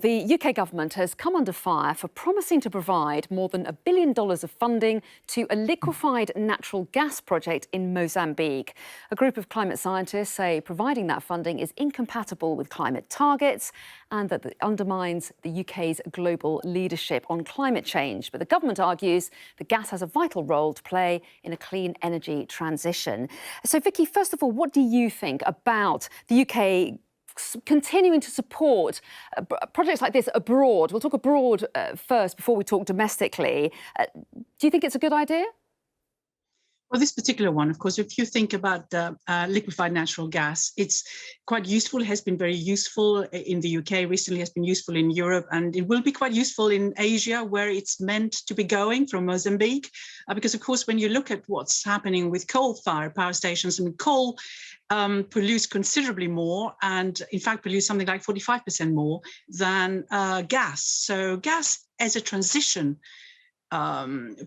The UK government has come under fire for promising to provide more than $1 billion of funding to a liquefied natural gas project in Mozambique. A group of climate scientists say providing that funding is incompatible with climate targets and that it undermines the UK's global leadership on climate change. But the government argues the gas has a vital role to play in a clean energy transition. So, Vicky, first of all, what do you think about the UK continuing to support projects like this abroad? We'll talk abroad first before we talk domestically. Do you think it's a good idea? Well, this particular one, of course, if you think about liquefied natural gas, it's quite useful. It has been very useful in the UK, recently has been useful in Europe, and it will be quite useful in Asia, where it's meant to be going from Mozambique. Because, of course, when you look at what's happening with coal-fired power stations, and coal produce considerably more, and in fact produce something like 45% more than gas. So gas as a transition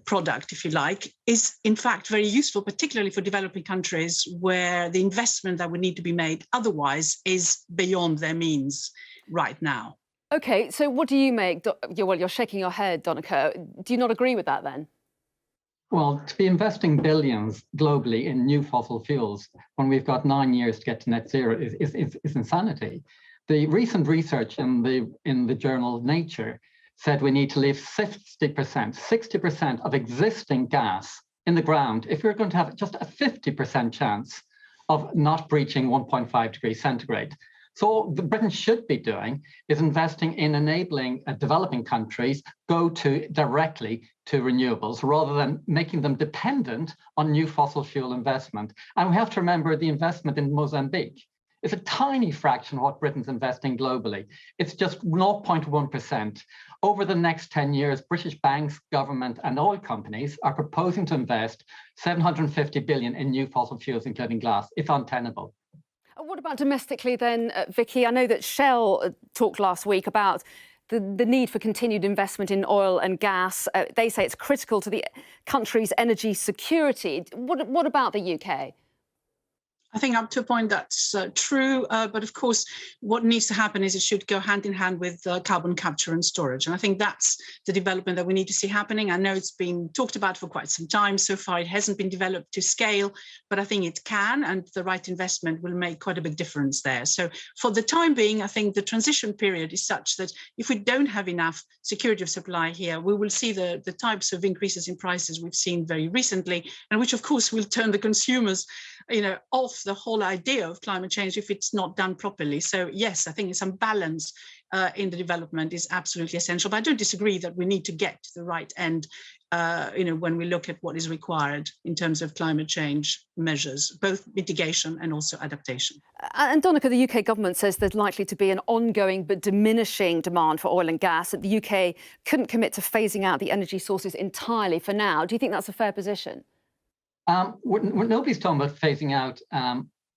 product, if you like, is in fact very useful, particularly for developing countries where the investment that would need to be made otherwise is beyond their means right now. OK, so what do you make? Well, you're shaking your head, Donica. Do you not agree with that then? Well, to be investing billions globally in new fossil fuels when we've got 9 years to get to net zero is insanity. The recent research in the journal Nature said we need to leave 60% of existing gas in the ground if we're going to have just a 50% chance of not breaching 1.5 degrees centigrade. So what Britain should be doing is investing in enabling developing countries go directly to renewables rather than making them dependent on new fossil fuel investment. And we have to remember the investment in Mozambique is a tiny fraction of what Britain's investing globally. It's just 0.1%. Over the next 10 years, British banks, government, and oil companies are proposing to invest 750 billion in new fossil fuels, including gas. It's untenable. What about domestically then, Vicky? I know that Shell talked last week about the need for continued investment in oil and gas. They say it's critical to the country's energy security. What about the UK? I think up to a point that's true, but of course, what needs to happen is it should go hand in hand with carbon capture and storage. And I think that's the development that we need to see happening. I know it's been talked about for quite some time. So far, it hasn't been developed to scale, but I think it can, and the right investment will make quite a big difference there. So for the time being, I think the transition period is such that if we don't have enough security of supply here, we will see the types of increases in prices we've seen very recently, and which of course will turn the consumers, off the whole idea of climate change if it's not done properly. So yes, I think some balance in the development is absolutely essential. But I don't disagree that we need to get to the right end, when we look at what is required in terms of climate change measures, both mitigation and also adaptation. And Donica, the UK government says there's likely to be an ongoing but diminishing demand for oil and gas, that the UK couldn't commit to phasing out the energy sources entirely for now. Do you think that's a fair position? Nobody's talking about phasing out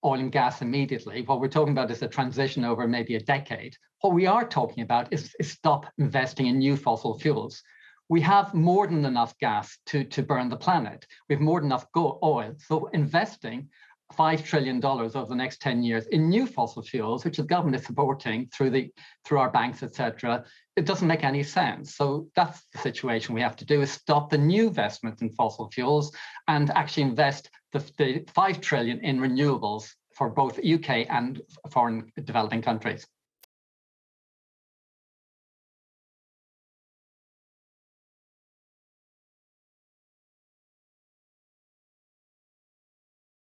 oil and gas immediately. What we're talking about is a transition over maybe a decade. What we are talking about is stop investing in new fossil fuels. We have more than enough gas to burn the planet. We have more than enough oil. So investing $5 trillion over the next 10 years in new fossil fuels, which the government is supporting through our banks, etc., it doesn't make any sense. So that's the situation we have to do, is stop the new investment in fossil fuels and actually invest the $5 trillion in renewables for both UK and foreign developing countries.